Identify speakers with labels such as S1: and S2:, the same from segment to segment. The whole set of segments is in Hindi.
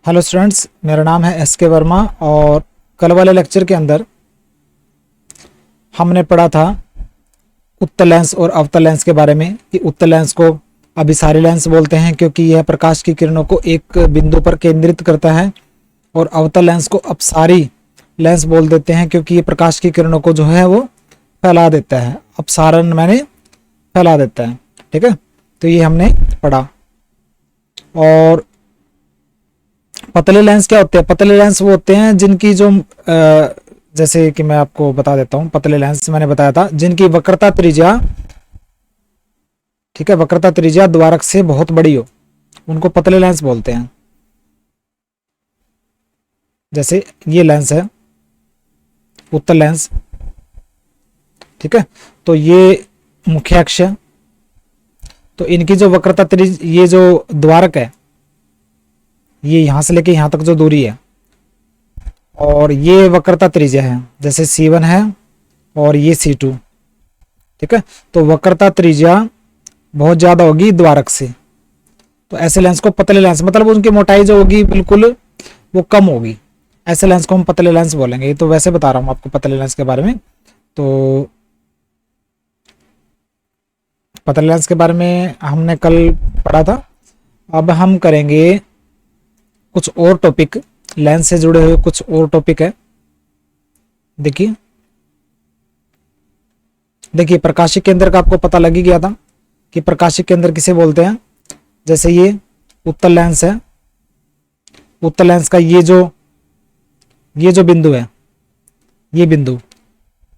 S1: हेलो स्टूडेंट्स, मेरा नाम है एस के वर्मा और कल वाले लेक्चर के अंदर हमने पढ़ा था उत्तल लेंस और अवतल लेंस के बारे में कि उत्तल लेंस को अभिसारी लेंस बोलते हैं क्योंकि यह प्रकाश की किरणों को एक बिंदु पर केंद्रित करता है, और अवतल लेंस को अपसारी लेंस बोल देते हैं क्योंकि ये प्रकाश की किरणों को जो है वो फैला देता है। अपसारण मैंने फैला देता है। ठीक है, तो ये हमने पढ़ा। और पतले लेंस क्या होते हैं? पतले लेंस वो होते हैं जिनकी जो जैसे कि मैं आपको बता देता हूं, पतले लेंस मैंने बताया था जिनकी वक्रता त्रिज्या, ठीक है, वक्रता त्रिज्या द्वारक से बहुत बड़ी हो, उनको पतले लेंस बोलते हैं। जैसे ये लेंस है उत्तल लेंस, ठीक है, तो ये मुख्य अक्ष है, तो इनकी जो वक्रता त्रिज्या, ये जो द्वारक है, ये यहां से लेके यहां तक जो दूरी है, और ये वक्रता त्रिज्या है, जैसे C1 है और ये C2, ठीक है, तो वक्रता त्रिज्या बहुत ज्यादा होगी द्वारक से, तो ऐसे लेंस को पतले लेंस, मतलब उनकी मोटाई जो होगी बिल्कुल वो कम होगी, ऐसे लेंस को हम पतले लेंस बोलेंगे। तो वैसे बता रहा हूं आपको पतले लेंस के बारे में। तो पतले लेंस के बारे में हमने कल पढ़ा था। अब हम करेंगे कुछ और टॉपिक, लेंस से जुड़े हुए कुछ और टॉपिक है। देखिए प्रकाशिक केंद्र का आपको पता लग ही गया था कि प्रकाशिक केंद्र किसे बोलते हैं। जैसे ये उत्तल लेंस है, उत्तल लेंस का ये जो बिंदु है, ये बिंदु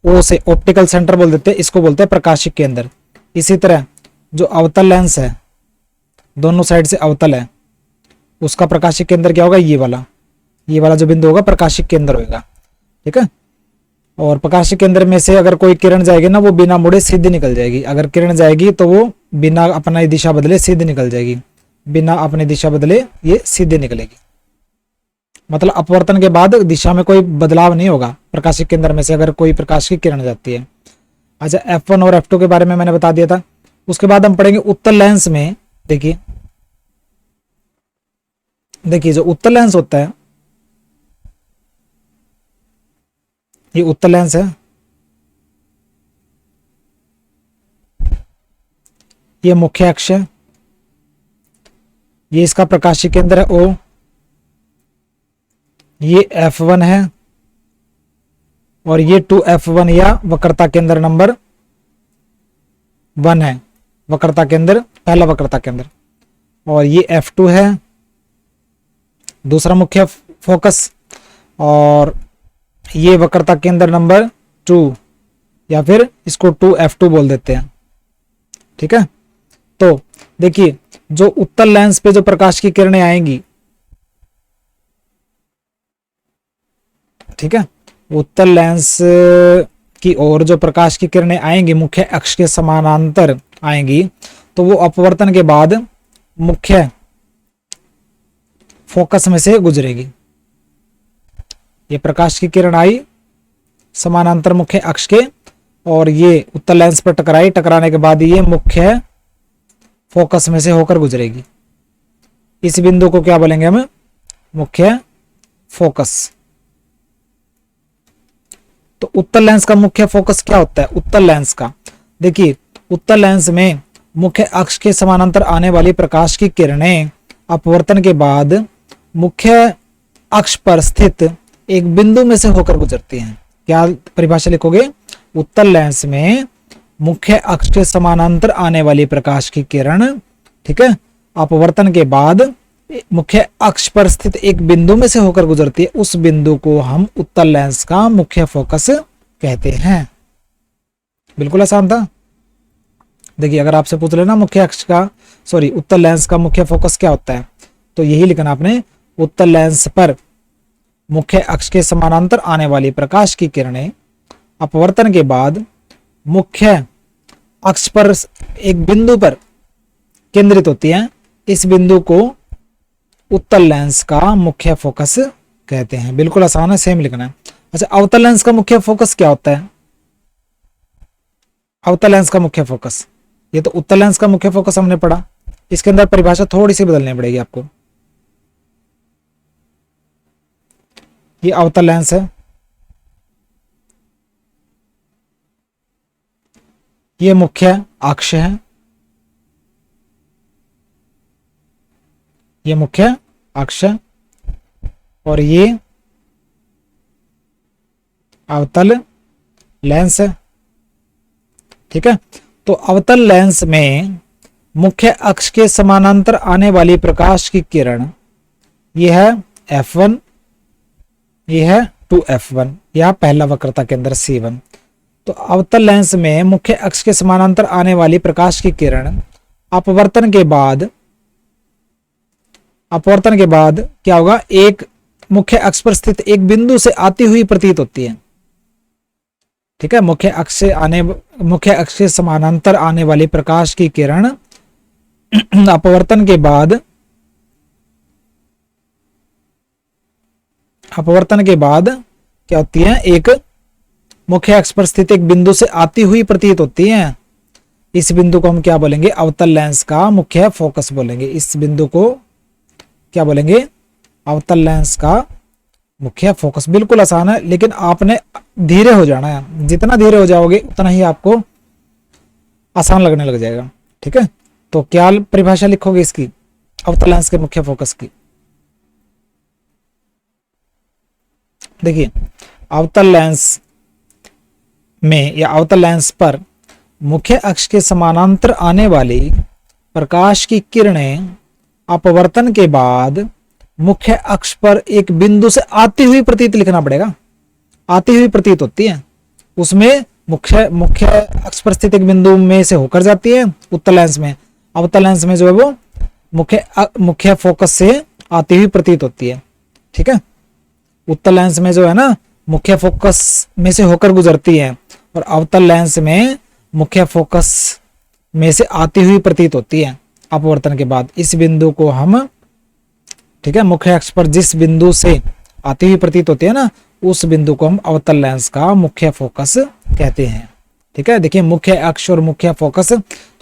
S1: ओ से ऑप्टिकल सेंटर बोल देते हैं, इसको बोलते हैं प्रकाशिक केंद्र। इसी तरह जो अवतल लेंस है, दोनों साइड से अवतल है, उसका प्रकाशिक केंद्र क्या होगा? ये वाला जो बिंदु होगा प्रकाशिक केंद्र होगा। ठीक है, और प्रकाशिक केंद्र में से अगर कोई किरण जाएगी ना, वो बिना मुड़े सीधी निकल जाएगी। अगर किरण जाएगी तो वो बिना अपना दिशा बदले सीधी निकल जाएगी, बिना अपनी दिशा बदले ये सीधे निकलेगी। मतलब अपवर्तन के बाद दिशा में कोई बदलाव नहीं होगा प्रकाशिक केंद्र में से अगर कोई प्रकाश की किरण जाती है। अच्छा, F1 और F2 के बारे में मैंने बता दिया था। उसके बाद हम पढ़ेंगे उत्तल लेंस में। देखिए जो उत्तल लेंस होता है, ये उत्तल लेंस है, ये मुख्य अक्ष है, ये इसका प्रकाशिक केंद्र है O, ये F1 है, और ये 2F1 या वक्रता केंद्र नंबर 1 है, वक्रता केंद्र, पहला वक्रता केंद्र। और ये F2 है, दूसरा मुख्य फोकस, और ये वक्रता केंद्र नंबर 2, या फिर इसको 2F2 बोल देते हैं। ठीक है, तो देखिए जो उत्तल लेंस पे जो प्रकाश की किरणें आएंगी, ठीक है, उत्तल लेंस की ओर जो प्रकाश की किरणें आएंगी मुख्य अक्ष के समानांतर आएंगी, तो वो अपवर्तन के बाद मुख्य फोकस में से गुजरेगी। ये प्रकाश की किरण आई समानांतर मुख्य अक्ष के, और ये उत्तल लेंस पर टकराई, टकराने के बाद ये मुख्य फोकस में से होकर गुजरेगी। इस बिंदु को क्या बोलेंगे हम? मुख्य फोकस। तो उत्तल लेंस का मुख्य फोकस क्या होता है? उत्तल लेंस का, देखिए उत्तल लेंस में मुख्य अक्ष के समानांतर आने वाली प्रकाश की किरणें अपवर्तन के बाद मुख्य अक्ष पर स्थित एक बिंदु में से होकर गुजरती हैं। क्या परिभाषा लिखोगे? उत्तल लेंस में मुख्य अक्ष के समानांतर आने वाली प्रकाश की किरण, ठीक है, अपवर्तन के बाद मुख्य अक्ष पर स्थित एक बिंदु में से होकर गुजरती है। उस बिंदु को हम उत्तल लेंस का मुख्य फोकस कहते हैं। बिल्कुल आसान था। देखिए अगर आपसे पूछ लेना मुख्य अक्ष का, सॉरी, उत्तल लेंस का मुख्य फोकस क्या होता है, तो यही लिखना आपने, उत्तल लेंस पर मुख्य अक्ष के समानांतर आने वाली प्रकाश की किरणें अपवर्तन के बाद मुख्य अक्ष पर एक बिंदु पर केंद्रित होती हैं। इस बिंदु को उत्तल लेंस का मुख्य फोकस कहते हैं। बिल्कुल आसान है, सेम लिखना है। अच्छा, अवतल लेंस का मुख्य फोकस क्या होता है? अवतल लेंस का मुख्य फोकस, ये तो उत्तल लेंस का मुख्य फोकस हमने पढ़ा, इसके अंदर परिभाषा थोड़ी सी बदलनी पड़ेगी आपको। ये अवतल लेंस है, ये मुख्य अक्ष है, ये मुख्य अक्ष है, और ये अवतल लेंस है। ठीक है, तो अवतल लेंस में मुख्य अक्ष के समानांतर आने वाली प्रकाश की किरण, यह है F1, यह है 2F1, यह पहला वक्रता केंद्र C1। तो अवतल लेंस में मुख्य अक्ष के समानांतर आने वाली प्रकाश की किरण अपवर्तन के बाद क्या होगा, एक मुख्य अक्ष पर स्थित एक बिंदु से आती हुई प्रतीत होती है। ठीक है, मुख्य अक्ष से समानांतर आने वाली प्रकाश की किरण अपवर्तन के बाद क्या होती है, एक मुख्य अक्ष पर स्थित एक बिंदु से आती हुई प्रतीत होती है। इस बिंदु को हम क्या बोलेंगे, अवतल लेंस का मुख्य फोकस बोलेंगे। इस बिंदु को क्या बोलेंगे, अवतल लेंस का मुख्य फोकस। बिल्कुल आसान है, लेकिन आपने धीरे हो जाना है। जितना धीरे हो जाओगे उतना ही आपको आसान लगने लग जाएगा। ठीक है, तो क्या परिभाषा लिखोगे इसकी, अवतल लेंस के मुख्य फोकस की? देखिए, अवतल लेंस में या अवतल लेंस पर मुख्य अक्ष के समानांतर आने वाली प्रकाश की किरणें अपवर्तन के बाद मुख्य अक्ष पर एक बिंदु से आती हुई प्रतीत लिखना पड़ेगा। आती हुई प्रतीत होती है, उसमें मुख्य अक्ष पर स्थित एक बिंदु में से होकर जाती है उत्तल लेंस में। अवतल लेंस में जो है वो मुख्य फोकस से आती हुई प्रतीत होती है। ठीक है, उत्तल लेंस में जो है ना मुख्य फोकस में से होकर गुजरती है, और अवतल लेंस में मुख्य फोकस में से आती हुई प्रतीत होती है अपवर्तन के बाद। इस बिंदु को हम, ठीक है, मुख्य अक्ष पर जिस बिंदु से आती हुई प्रतीत होती है ना, उस बिंदु को हम अवतल लेंस का मुख्य फोकस कहते हैं। ठीक है, देखिए मुख्य अक्ष और मुख्य फोकस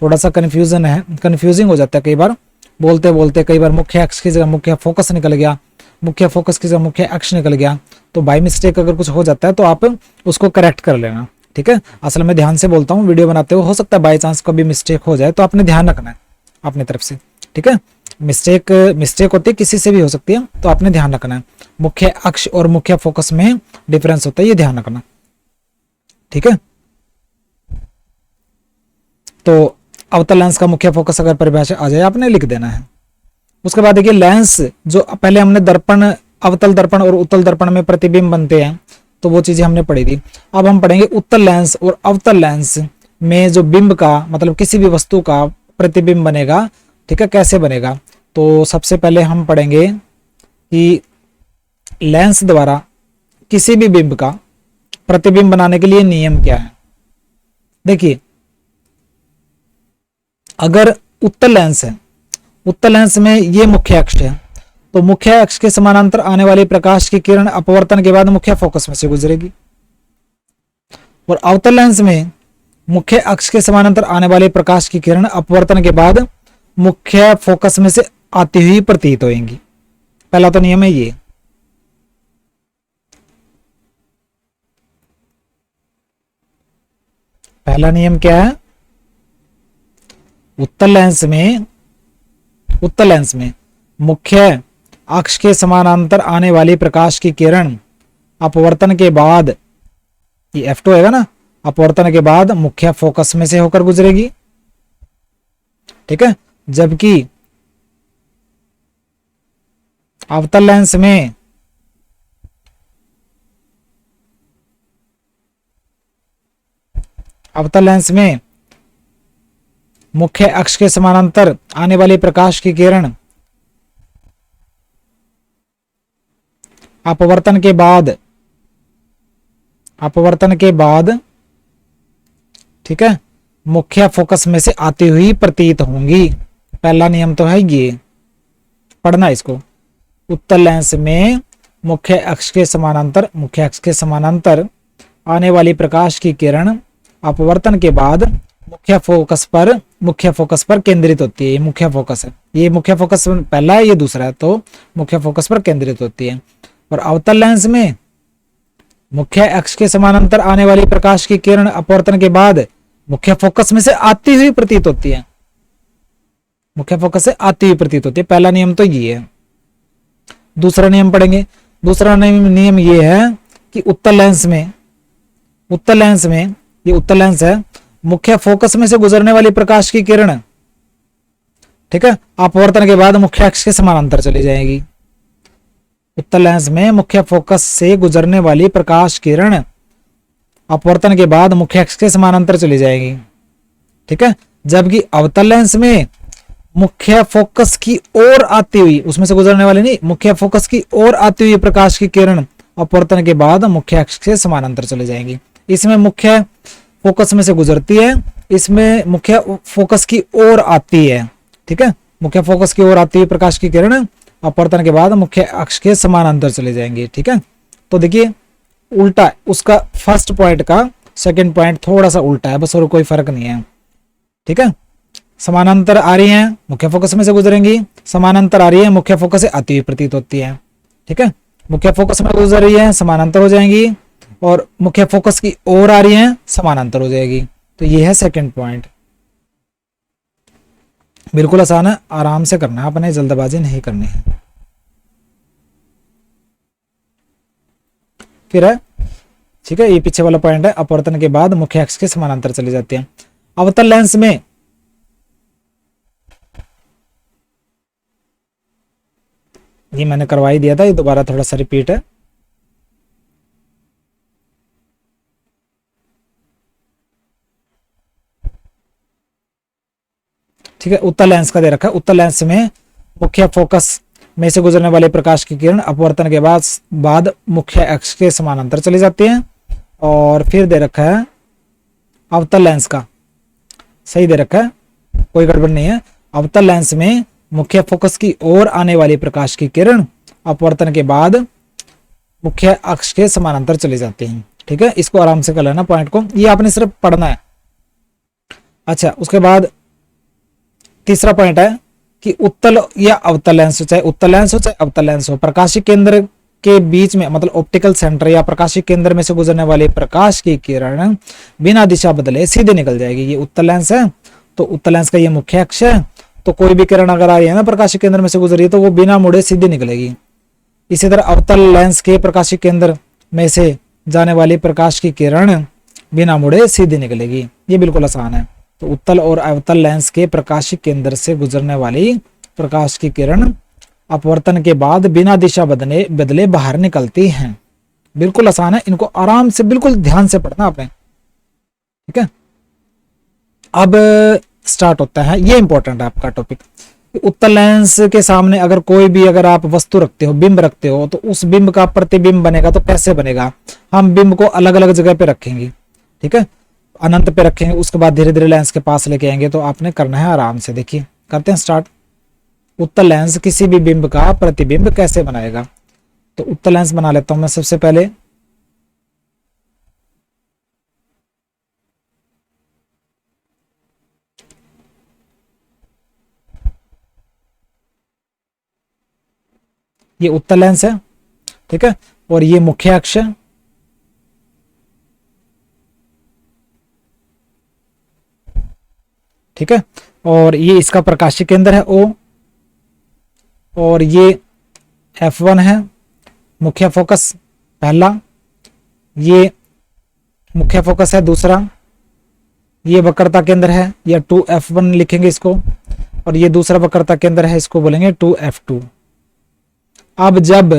S1: थोड़ा सा कंफ्यूजिंग हो जाता है कई बार, बोलते बोलते कई बार मुख्य अक्ष की जगह मुख्य फोकस निकल गया, मुख्य फोकस की जगह मुख्य अक्ष निकल गया। तो बाय मिस्टेक अगर कुछ हो जाता है तो आप उसको करेक्ट कर लेना। ठीक है, असल में ध्यान से बोलता हूँ वीडियो बनाते हुए, हो सकता है बाई चांस कभी मिस्टेक हो जाए, तो आपने ध्यान रखना है अपनी तरफ से। ठीक है, मिस्टेक होती है, किसी से भी हो सकती है, तो आपने ध्यान रखना है। मुख्य अक्ष और मुख्य फोकस में डिफरेंस होता है, ये ध्यान रखना। ठीक है, तो अवतल लेंस का मुख्य फोकस अगर परिभाषा आ जाए आपने लिख देना है। उसके बाद देखिए लेंस, जो पहले हमने दर्पण, अवतल दर्पण और उत्तल दर्पण में प्रतिबिंब बनते हैं, तो वो चीजें हमने पढ़ी थी। अब हम पढ़ेंगे उत्तल लेंस और अवतल लेंस में जो बिंब का, मतलब किसी भी वस्तु का प्रतिबिंब बनेगा। ठीक है, कैसे बनेगा? तो सबसे पहले हम पढ़ेंगे कि लेंस द्वारा किसी भी बिंब का प्रतिबिंब बनाने के लिए नियम क्या है। देखिए, अगर उत्तल लेंस है, उत्तल लेंस में ये मुख्य अक्ष है, तो मुख्य अक्ष के समानांतर आने वाली प्रकाश की किरण अपवर्तन के बाद मुख्य फोकस में से गुजरेगी। और अवतल लेंस में मुख्य अक्ष के समानांतर आने वाली प्रकाश की किरण अपवर्तन के बाद मुख्य फोकस में से आती हुई प्रतीत होंगी। पहला तो नियम है ये। पहला नियम क्या है? उत्तल लेंस में मुख्य अक्ष के समानांतर आने वाली प्रकाश की किरण अपवर्तन के बाद, ये F2 होगा ना, अपवर्तन के बाद मुख्य फोकस में से होकर गुजरेगी। ठीक है, जबकि अवतल लेंस में मुख्य अक्ष के समानांतर आने वाली प्रकाश की किरण अपवर्तन के बाद ठीक है मुख्य फोकस में से आती हुई प्रतीत होंगी। पहला नियम तो है ये, पढ़ना इसको। उत्तल लेंस में मुख्य अक्ष के समानांतर आने वाली प्रकाश की किरण अपवर्तन के बाद मुख्य फोकस पर केंद्रित होती है। ये मुख्य फोकस है, ये मुख्य फोकस पहला है, ये दूसरा है, तो मुख्य फोकस पर केंद्रित होती है। और अवतल लेंस में मुख्य अक्ष के समानांतर आने वाली प्रकाश की किरण अपवर्तन के बाद मुख्य फोकस में से आती हुई प्रतीत होती है, मुख्य फोकस से आती हुई प्रतीत होती है। पहला नियम तो ये है। दूसरा नियम पढ़ेंगे। दूसरा नियम ये है कि उत्तल लेंस में ये उत्तल लेंस है, मुख्य फोकस में से गुजरने वाली प्रकाश की किरण, ठीक है, अपवर्तन के बाद मुख्य अक्ष के समानांतर चली जाएगी। उत्तल लेंस में मुख्य फोकस से गुजरने वाली प्रकाश किरण अपवर्तन के बाद मुख्य अक्ष के समानांतर चली जाएगी, ठीक है। जबकि अवतल लेंस में मुख्य फोकस की ओर आती हुई, उसमें से गुजरने वाली नहीं, मुख्य फोकस की ओर आती हुई प्रकाश की किरण अपवर्तन के बाद मुख्य अक्ष के समानांतर चली जाएंगी। इसमें मुख्य फोकस में से गुजरती है, इसमें मुख्य फोकस की ओर आती है, ठीक है। मुख्य फोकस की ओर आती हुई प्रकाश की किरण अपवर्तन के बाद मुख्य अक्ष के समानांतर चले जाएंगे, ठीक है। तो देखिए उल्टा है, उसका फर्स्ट पॉइंट का सेकंड पॉइंट थोड़ा सा उल्टा है बस, और कोई फर्क नहीं है, ठीक है। समानांतर आ रही हैं, मुख्य फोकस में से गुजरेंगी, समानांतर आ रही है, मुख्य फोकस से आती हुई प्रतीत होती है, ठीक है। मुख्य फोकस में गुजर रही है, समानांतर हो जाएंगी, और मुख्य फोकस की ओर आ रही है, समानांतर हो जाएगी। तो ये है सेकंड पॉइंट। बिल्कुल आसान है, आराम से करना है, अपने जल्दबाजी नहीं करनी है। फिर है, ठीक है, ये पीछे वाला पॉइंट है, अपवर्तन के बाद मुख्य अक्ष के समानांतर चली जाती है। अवतल लेंस में ये मैंने करवा ही दिया था, ये दोबारा थोड़ा सा रिपीट है। ठीक है, उत्तल लेंस का दे रखा है। उत्तल लेंस में मुख्य फोकस में से गुजरने वाले प्रकाश की किरण अपवर्तन के बाद मुख्य अक्ष के समानांतर चली जाती है। और फिर दे रखा है अवतल लेंस का, सही दे रखा है, कोई गड़बड़ नहीं है। अवतल लेंस में मुख्य फोकस की ओर आने वाली प्रकाश की किरण अपवर्तन के बाद मुख्य अक्ष के समानांतर चली जाती हैं, ठीक है। इसको आराम से कर लेना पॉइंट को, ये आपने सिर्फ पढ़ना है। अच्छा, उसके बाद तीसरा पॉइंट है कि उत्तल या अवतल लेंस हो, चाहे उत्तल लेंस हो चाहे अवतल लेंस हो, प्रकाशिक केंद्र के बीच में मतलब ऑप्टिकल सेंटर या प्रकाशिक केंद्र में से गुजरने वाली प्रकाश की किरण बिना दिशा बदले सीधे निकल जाएगी। ये उत्तल लेंस है, तो उत्तल लेंस का ये मुख्य अक्ष है, तो कोई भी किरण अगर आ रही है ना प्रकाशिक केंद्र में से गुजर रही है तो वो बिना मुड़े सीधे निकलेगी। इसी तरह अवतल लेंस के प्रकाशिक केंद्र में से जाने वाली प्रकाश की किरण बिना मुड़े सीधे निकलेगी। ये बिल्कुल आसान है। तो उत्तल और अवतल लेंस के प्रकाशिक केंद्र से गुजरने वाली प्रकाश की किरण अपवर्तन के बाद बिना दिशा बदले बाहर निकलती हैं। बिल्कुल आसान है, इनको आराम से बिल्कुल ध्यान से पढ़ना आपने, ठीक है। अब स्टार्ट होता है, ये इंपॉर्टेंट है आपका टॉपिक। उत्तल लेंस के सामने अगर आप वस्तु रखते हो, बिंब रखते हो, तो उस बिंब का प्रतिबिंब बनेगा तो कैसे बनेगा। हम बिंब को अलग अलग जगह पे रखेंगे, ठीक है, अनंत पे रखेंगे, उसके बाद धीरे धीरे लेंस के पास लेके आएंगे। तो आपने करना है आराम से, देखिए करते हैं स्टार्ट। उत्तल लेंस किसी भी बिंब का प्रतिबिंब कैसे बनाएगा। तो उत्तल लेंस बना लेता हूं मैं सबसे पहले। ये उत्तल लेंस है, ठीक है, और ये मुख्य अक्ष है, ठीक है, और ये इसका प्रकाशिक केंद्र है O, और ये F1 है मुख्य फोकस पहला, ये मुख्य फोकस है दूसरा, ये वक्रता केंद्र है या 2F1 लिखेंगे इसको, और ये दूसरा वक्रता केंद्र है, इसको बोलेंगे 2F2। अब जब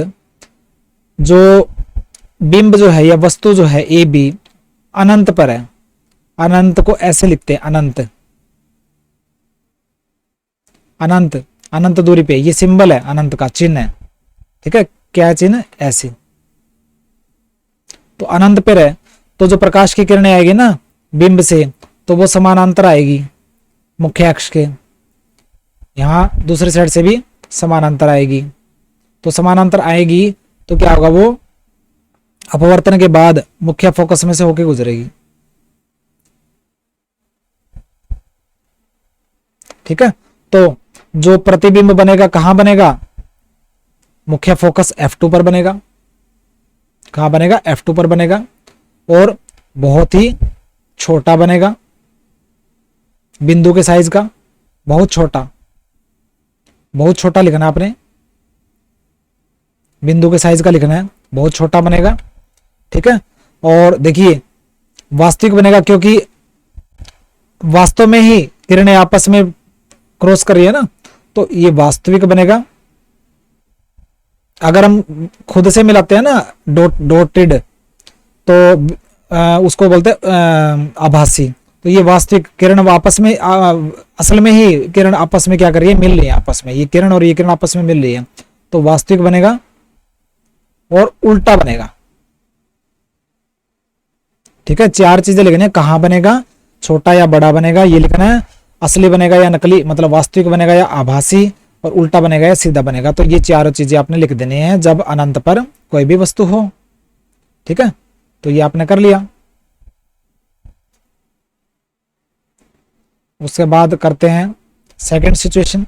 S1: जो बिंब जो है या वस्तु जो है AB अनंत पर है, अनंत को ऐसे लिखते हैं, अनंत अनंत अनंत दूरी पे, ये सिंबल है अनंत का, चिन्ह है, ठीक है, क्या चिन्ह, ऐसे। तो अनंत पे है तो जो प्रकाश की किरणें आएगी ना बिंब से, तो वो समानांतर आएगी मुख्य अक्ष के, यहां दूसरी साइड से भी समानांतर आएगी। तो समानांतर आएगी तो क्या होगा, वो अपवर्तन के बाद मुख्य फोकस में से होके गुजरेगी, ठीक है। तो जो प्रतिबिंब बनेगा कहां बनेगा, मुख्य फोकस F2 पर बनेगा, कहाँ बनेगा, F2 पर बनेगा, और बहुत ही छोटा बनेगा, बिंदु के साइज का बहुत छोटा, बहुत छोटा लिखना है आपने, बिंदु के साइज का लिखना है, बहुत छोटा बनेगा। ठीक है, और देखिए वास्तविक बनेगा क्योंकि वास्तव में ही किरणें आपस में क्रॉस कर रही है ना, तो ये वास्तविक बनेगा। अगर हम खुद से मिलाते हैं ना डॉटेड, तो उसको बोलते हैं आभासी। तो ये वास्तविक किरण आपस में असल में ही किरण आपस में क्या कर रही है, मिल रही है आपस में, ये किरण और ये किरण आपस में मिल रही है, तो वास्तविक बनेगा और उल्टा बनेगा। ठीक है, चार चीजें लिखनी है, कहां बनेगा, छोटा या बड़ा बनेगा ये लिखना है, असली बनेगा या नकली मतलब वास्तविक बनेगा या आभासी, और उल्टा बनेगा या सीधा बनेगा। तो ये चारों चीजें आपने लिख देनी है जब अनंत पर कोई भी वस्तु हो। ठीक है, तो ये आपने कर लिया। उसके बाद करते हैं सेकंड सिचुएशन।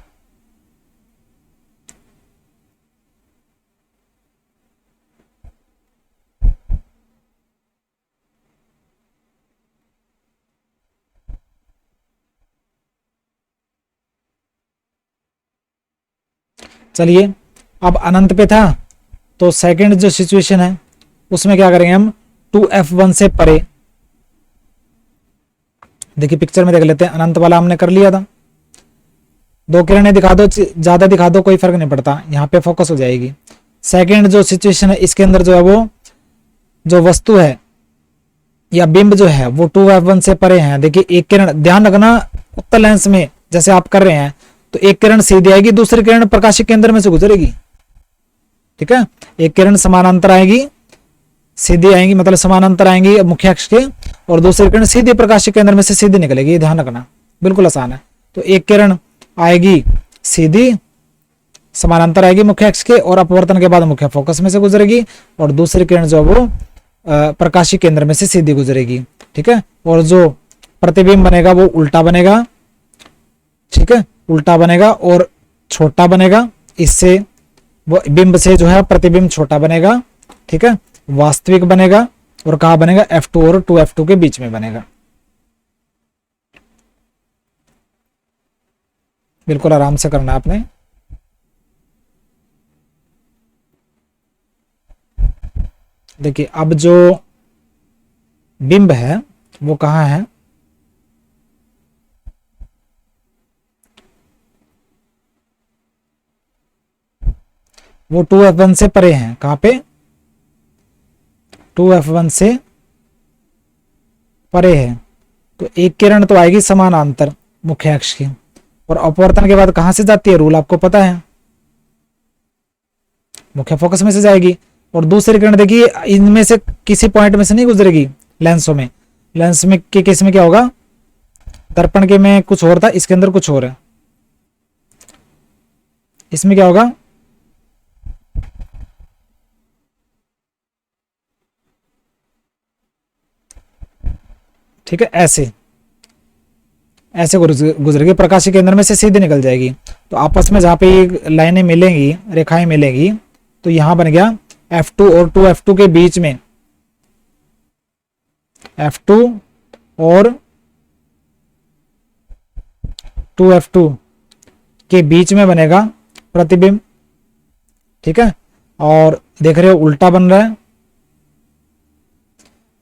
S1: चलिए, अब अनंत पे था, तो सेकंड जो सिचुएशन है उसमें क्या करेंगे हम, 2f1 से परे। देखिए पिक्चर में देख लेते हैं, अनंत वाला हमने कर लिया था, दो किरणें दिखा दो, ज्यादा दिखा दो, कोई फर्क नहीं पड़ता, यहाँ पे फोकस हो जाएगी। सेकंड जो सिचुएशन है इसके अंदर जो है वो जो वस्तु है या बिंब जो है वो 2f1 से परे है। देखिए एक किरण, ध्यान रखना उत्तल लेंस में जैसे आप कर रहे हैं तो एक किरण सीधी आएगी, दूसरी किरण प्रकाशिक केंद्र में से गुजरेगी। ठीक है, एक किरण समानांतर आएगी, सीधी आएंगी मतलब समानांतर आएंगी मुख्य अक्ष के, और दूसरी किरण सीधे प्रकाशिक केंद्र में से सीधी निकलेगी। ये ध्यान रखना, बिल्कुल आसान है। तो एक किरण आएगी सीधी समानांतर आएगी मुख्य अक्ष के, और अपवर्तन के बाद मुख्य फोकस में से गुजरेगी, और दूसरी किरण जो वो प्रकाशिक केंद्र में से सीधी गुजरेगी। ठीक है, और जो प्रतिबिंब बनेगा वो उल्टा बनेगा। ठीक है, उल्टा बनेगा और छोटा बनेगा, इससे वो बिंब से जो है प्रतिबिंब छोटा बनेगा। ठीक है, वास्तविक बनेगा, और कहा बनेगा, F2 और 2f2 के बीच में बनेगा। बिल्कुल आराम से करना है आपने। देखिए अब जो बिंब है वो कहाँ है, वो 2f1 से परे हैं। कहां पे, 2f1 से परे है। तो एक किरण तो आएगी समानांतर मुख्य अक्ष की, और अपवर्तन के बाद कहां से जाती है, रूल आपको पता है, मुख्य फोकस में से जाएगी। और दूसरी किरण देखिए इनमें से किसी पॉइंट में से नहीं गुजरेगी। लेंसों में, लेंस में के केस में क्या होगा, दर्पण के में कुछ और था, इसके अंदर कुछ और है। इसमें क्या होगा, ठीक है, ऐसे ऐसे गुजरेगी, प्रकाशिक केंद्र में से सीधे निकल जाएगी। तो आपस में जहां पे लाइनें मिलेंगी, रेखाएं मिलेंगी, तो यहां बन गया F2 और 2f2 के बीच में, F2 और 2f2 के बीच में बनेगा प्रतिबिंब। ठीक है, और देख रहे हो उल्टा बन रहा है,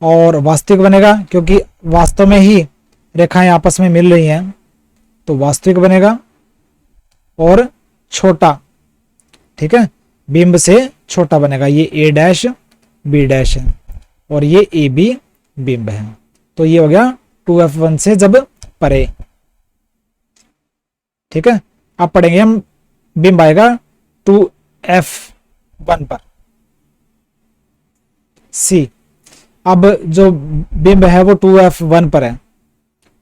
S1: और वास्तविक बनेगा क्योंकि वास्तव में ही रेखाएं आपस में मिल रही हैं, तो वास्तविक बनेगा और छोटा। ठीक है, बिंब से छोटा बनेगा। ये A डैश B डैश है और ये AB बिंब है। तो ये हो गया 2f1 से जब परे। ठीक है, अब पढ़ेंगे हम, बिंब आएगा 2f1 पर। C, अब जो बिंब है वो 2f1 पर है,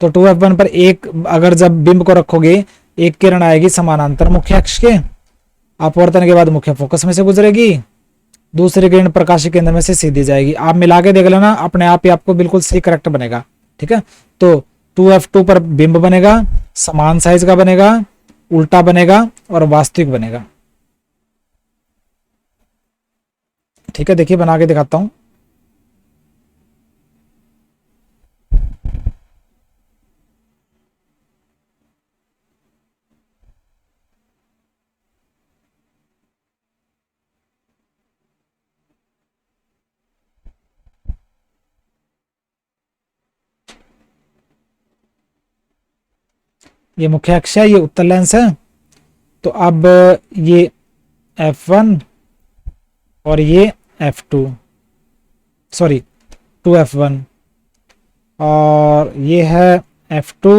S1: तो 2f1 पर एक, अगर जब बिंब को रखोगे, एक किरण आएगी समानांतर मुख्य अक्ष के, अपवर्तन के बाद मुख्य फोकस में से गुजरेगी, दूसरी किरण प्रकाशिक केंद्र में से सीधी जाएगी। आप मिला के देख लेना, अपने आप ही आपको बिल्कुल सही करेक्ट बनेगा। ठीक है, तो 2f2 पर बिंब बनेगा, समान साइज का बनेगा, उल्टा बनेगा और वास्तविक बनेगा। ठीक है, देखिए बना के दिखाता हूं। ये मुख्य अक्ष है, ये उत्तर लेंस है। तो अब ये F1 और ये F2, सॉरी 2F1, और ये है F2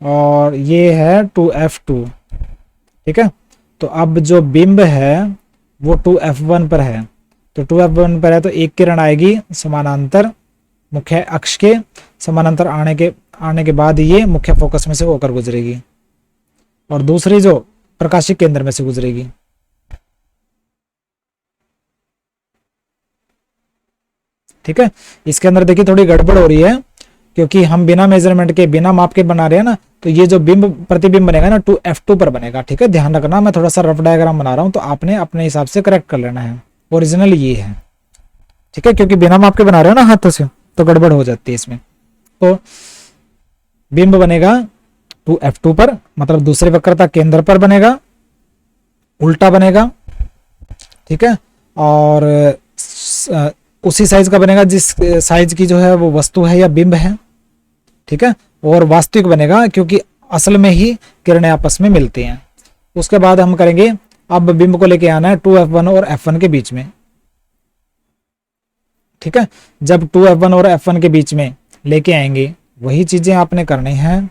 S1: और ये है 2F2। ठीक है, तो अब जो बिंब है वो 2F1 पर है। तो 2F1 पर है तो एक किरण आएगी समानांतर मुख्य अक्ष के समानांतर आने के बाद ये मुख्य फोकस में से होकर गुजरेगी, और दूसरी जो प्रकाशिक केंद्र में से गुजरेगी। ठीक है, इसके अंदर देखिए थोड़ी गड़बड़ हो रही है, क्योंकि हम बिना मेजरमेंट के बिना माप के बना रहे हैं ना, तो ये जो बिंब प्रतिबिंब बनेगा ना 2F2 पर बनेगा। ठीक है, ध्यान रखना, मैं थोड़ा सा रफ डायग्राम बना रहा हूं, तो आपने अपने हिसाब से करेक्ट कर लेना है। ओरिजिनल ये है। ठीक है, क्योंकि बिना माप के बना रहे हो ना हाथों से, तो गड़बड़ हो जाती है इसमें। तो बिंब बनेगा 2F2 पर, मतलब दूसरे वक्रता केंद्र पर बनेगा, उल्टा बनेगा। ठीक है, और उसी साइज का बनेगा जिस साइज की जो है वो वस्तु है या बिंब है। ठीक है, और वास्तविक बनेगा क्योंकि असल में ही किरणें आपस में मिलती हैं। उसके बाद हम करेंगे, अब बिंब को लेके आना है 2F1 और F1 के बीच में। ठीक है, जब 2F1 और F1 के बीच में लेके आएंगे, वही चीजें आपने करनी है,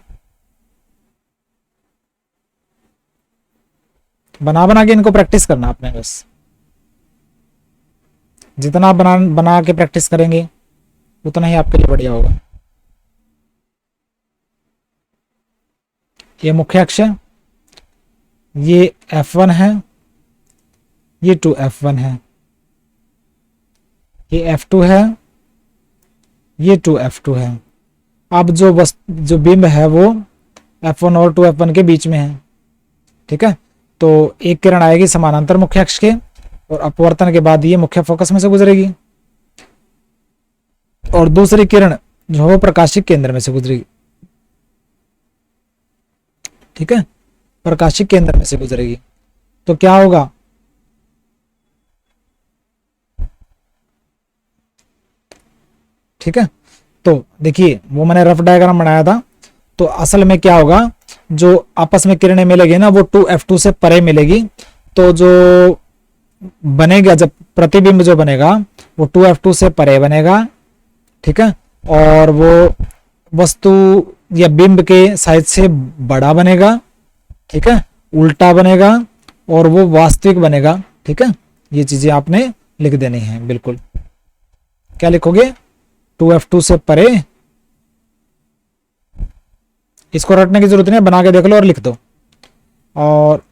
S1: बना बना के इनको प्रैक्टिस करना आपने। बस जितना आप बना के प्रैक्टिस करेंगे उतना ही आपके लिए बढ़िया होगा। ये मुख्य अक्ष है, ये F1 है, ये 2F1 है, ये F2 है, ये 2F2 है। अब जो बिंब है वो F1 और 2F1 के बीच में है। ठीक है, तो एक किरण आएगी समानांतर मुख्य अक्ष के, और अपवर्तन के बाद ये मुख्य फोकस में से गुजरेगी, और दूसरी किरण जो है प्रकाशिक केंद्र में से गुजरेगी। ठीक है, प्रकाशिक केंद्र में से गुजरेगी। तो क्या होगा, ठीक है, तो देखिए वो मैंने रफ डायग्राम बनाया था। तो असल में क्या होगा, जो आपस में किरणें मिलेगी ना वो 2F2 से परे मिलेगी। तो जो बनेगा, जब प्रतिबिंब जो बनेगा वो 2F2 से परे बनेगा। ठीक है, और वो वस्तु या बिंब के साइज से बड़ा बनेगा। ठीक है, उल्टा बनेगा, और वो वास्तविक बनेगा। ठीक है, ये चीजें आपने लिख देनी है। बिल्कुल, क्या लिखोगे, 2F2 से परे। इसको रटने की जरूरत नहीं, बना के देख लो और लिख दो। और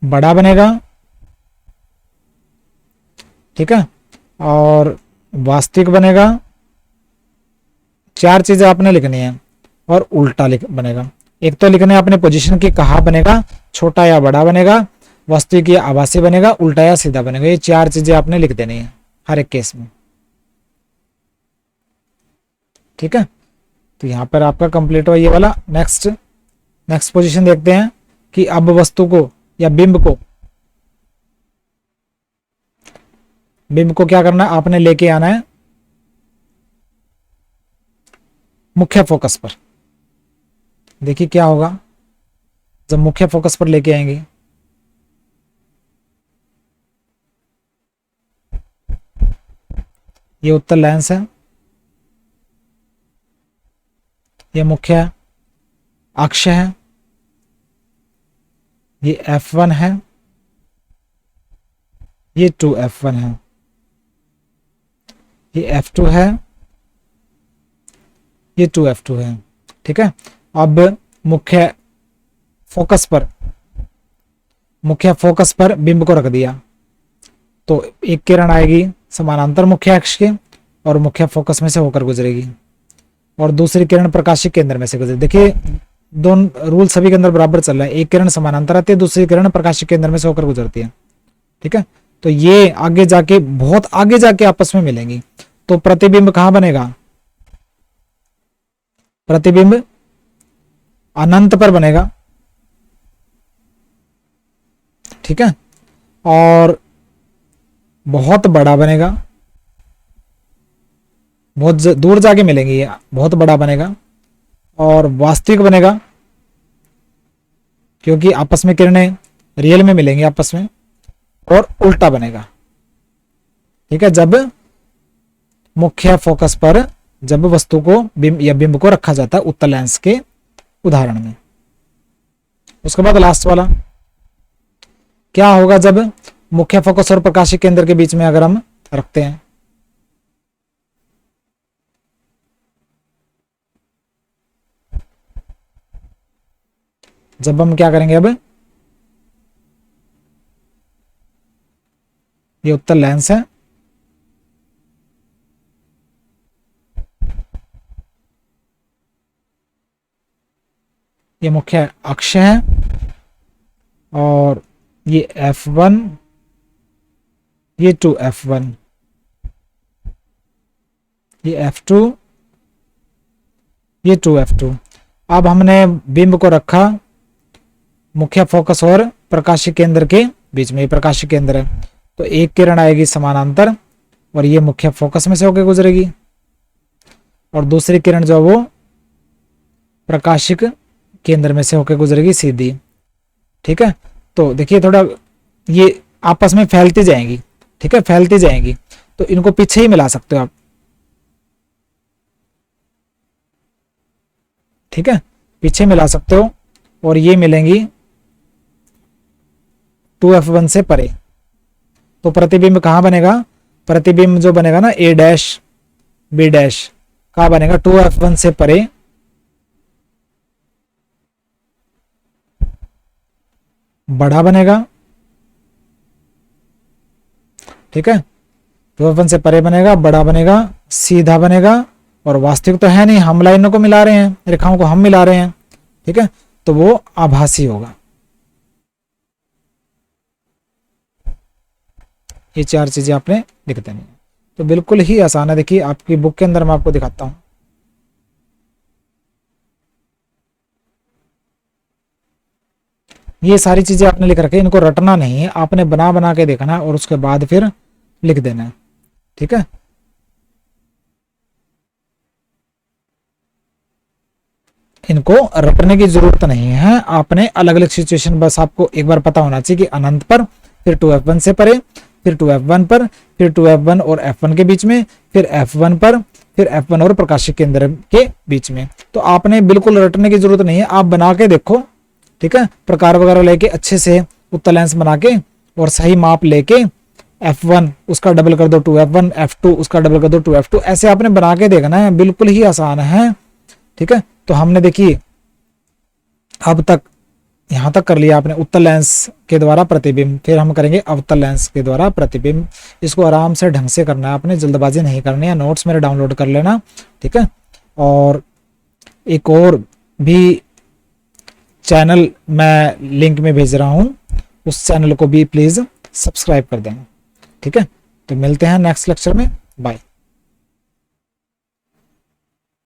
S1: बड़ा बनेगा। ठीक है, और वास्तविक बनेगा। 4 चीजें आपने लिखनी है, और उल्टा बनेगा। एक तो लिखने अपने पोजीशन की, कहाँ बनेगा, छोटा या बड़ा बनेगा, वास्तविक या आभासी बनेगा, उल्टा या सीधा बनेगा। ये 4 चीजें आपने लिख देनी है हर एक केस में। ठीक है, तो यहां पर आपका कंप्लीट हुआ ये वाला। नेक्स्ट पोजीशन देखते हैं कि अब वस्तु को या बिंब को क्या करना है, आपने लेके आना है मुख्य फोकस पर। देखिए क्या होगा जब मुख्य फोकस पर लेके आएंगे। ये उत्तर लेंस है, ये मुख्य अक्ष है, ये F1 है, ये 2F1 है, ये F2 है, ये 2F2 है। ठीक है, अब मुख्य फोकस पर बिंब को रख दिया, तो एक किरण आएगी समानांतर मुख्य अक्ष के, और मुख्य फोकस में से होकर गुजरेगी, और दूसरी किरण प्रकाशिक केंद्र में से गुजरेगी। देखिए दोनों रूल सभी के अंदर बराबर चल रहा है। एक किरण समानांतर आती है, दूसरी किरण प्रकाशिक केंद्र में से होकर गुजरती है। ठीक है, तो ये आगे जाके बहुत आगे जाके आपस में मिलेंगी। तो प्रतिबिंब कहां बनेगा, प्रतिबिंब अनंत पर बनेगा, ठीक है, और बहुत बड़ा बनेगा, बहुत दूर जाके मिलेंगे, ये बहुत बड़ा बनेगा, और वास्तविक बनेगा क्योंकि आपस में किरणें रियल में मिलेंगी आपस में, और उल्टा बनेगा, ठीक है, जब मुख्य फोकस पर जब वस्तु को बिंब या बिंब को रखा जाता है उत्तल लेंस के उदाहरण में। उसके बाद लास्ट वाला क्या होगा जब मुख्य फोकस और प्रकाशिक केंद्र के बीच में अगर हम रखते हैं, जब हम क्या करेंगे, अब ये उत्तल लेंस है, ये मुख्य अक्ष है, और ये F1, ये 2F1, ये F2, ये 2F2। अब हमने बिंब को रखा मुख्य फोकस और प्रकाशिक केंद्र के बीच में, ये प्रकाशिक केंद्र है, तो एक किरण आएगी समानांतर और ये मुख्य फोकस में से होकर गुजरेगी, और दूसरी किरण जो वो प्रकाशिक केंद्र में से होकर गुजरेगी सीधी, ठीक है। तो देखिए थोड़ा ये आपस में फैलती जाएंगी, ठीक है, फैलती जाएंगी, तो इनको पीछे ही मिला सकते हो आप, ठीक है, पीछे मिला सकते हो, और ये मिलेंगी 2F1 से परे। तो प्रतिबिंब कहां बनेगा, प्रतिबिंब जो बनेगा ना A डैश B डैश कहां बनेगा, 2F1 से परे, बड़ा बनेगा, ठीक है, 2F1 से परे बनेगा, बड़ा बनेगा, सीधा बनेगा, और वास्तविक तो है नहीं, हम लाइनों को मिला रहे हैं, रेखाओं को हम मिला रहे हैं, ठीक है, तो वो आभासी होगा। ये चार चीजें आपने लिख देनी है, तो बिल्कुल ही आसान है। देखिए आपकी बुक के अंदर मैं आपको दिखाता हूं, ये सारी चीजें आपने लिख रखी है, इनको रटना नहीं है, आपने बना बना के देखना है और उसके बाद फिर लिख देना है, ठीक है। इनको रटने की जरूरत नहीं है, आपने अलग अलग सिचुएशन बस आपको एक बार पता होना चाहिए कि अनंत पर, फिर 2F1 से परे, फिर 2F1 पर, फिर 2F1 और F1 के बीच में, फिर F1 पर, फिर F1 और प्रकाशिक केंद्र के बीच में। तो आपने बिल्कुल रटने की जरूरत नहीं है, आप बना के देखो, ठीक है, प्रकार वगैरह लेके अच्छे से उत्तल लेंस बना के और सही माप लेके F1 उसका डबल कर दो 2F1, F2 उसका डबल कर दो 2F2, ऐसे आपने बना के देखना है, बिल्कुल ही आसान है, ठीक है। तो हमने देखिए अब तक यहां तक कर लिया आपने उत्तल लेंस के द्वारा प्रतिबिंब, फिर हम करेंगे अवतल लेंस के द्वारा प्रतिबिंब। इसको आराम से ढंग से करना है, आपने जल्दबाजी नहीं करनी है, नोट्स मेरे डाउनलोड कर लेना, ठीक है। और एक और भी चैनल मैं लिंक में भेज रहा हूं, उस चैनल को भी प्लीज सब्सक्राइब कर देना, ठीक है। तो मिलते हैं नेक्स्ट लेक्चर में, बाय।